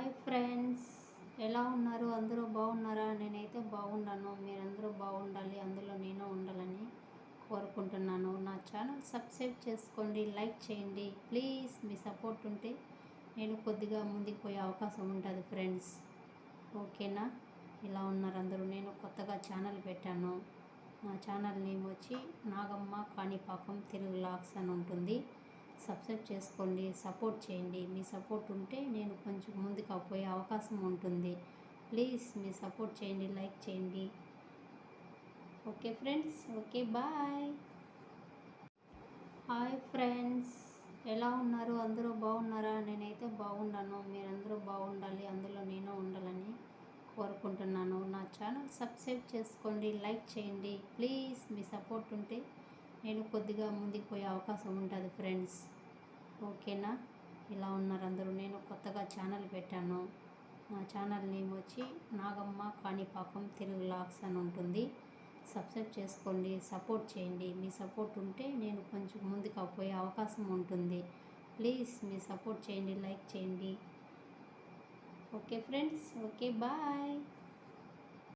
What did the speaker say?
Hi friends, ఎలా ఉన్నారు? అందరూ బాగున్నారా? నేనైతే బాగున్నాను. మీరందరూ బాగుండాలి, అందులో నేను ఉండాలని కోరుకుంటున్నాను. నా ఛానల్ సబ్స్క్రైబ్ చేసుకోండి, లైక్ చేయండి ప్లీజ్. మీ సపోర్ట్ ఉంటే నేను కొద్దిగా ముందుకు పోయే అవకాశం ఉంటుంది ఫ్రెండ్స్. ఓకేనా? ఇలా ఉన్నారు అందరూ. నేను కొత్తగా ఛానల్ పెట్టాను. నా ఛానల్ నేమ్ వచ్చి నాగమ్మ కాణిపాకం తెలుగు లాగ్స్ అని ఉంటుంది. సబ్స్క్రైబ్ చేసుకోండి, సపోర్ట్ చేయండి. మీ సపోర్ట్ ఉంటే నేను కొంచెం ముందుకు పోయే అవకాశం ఉంటుంది. ప్లీజ్ మీ సపోర్ట్ చేయండి, లైక్ చేయండి. Okay friends, okay bye. Hi friends, ఎలా ఉన్నారు? అందరూ బాగున్నారా? నేనైతే బాగున్నాను. మీరందరూ బాగుండాలి, అందులో నేను ఉండాలని కోరుకుంటున్నాను. నా ఛానల్ సబ్స్క్రైబ్ చేసుకోండి, లైక్ చేయండి ప్లీజ్. మీ సపోర్ట్ ఉంటే నేను కొద్దిగా ముందుకు పోయే అవకాశం ఉంటుంది ఫ్రెండ్స్. ఓకేనా? ఇలా ఉన్నారు అందరూ. నేను కొత్తగా ఛానల్ పెట్టాను. నా ఛానల్ నేమ్ వచ్చి నాగమ్మ కాణిపాకం తెలుగు లాగ్స్ అని ఉంటుంది. సబ్స్క్రైబ్ చేసుకోండి, సపోర్ట్ చేయండి. మీ సపోర్ట్ ఉంటే నేను కొంచెం ముందుకు పోయే అవకాశం ఉంటుంది. ప్లీజ్ మీ సపోర్ట్ చేయండి, లైక్ చేయండి. Okay friends, okay bye.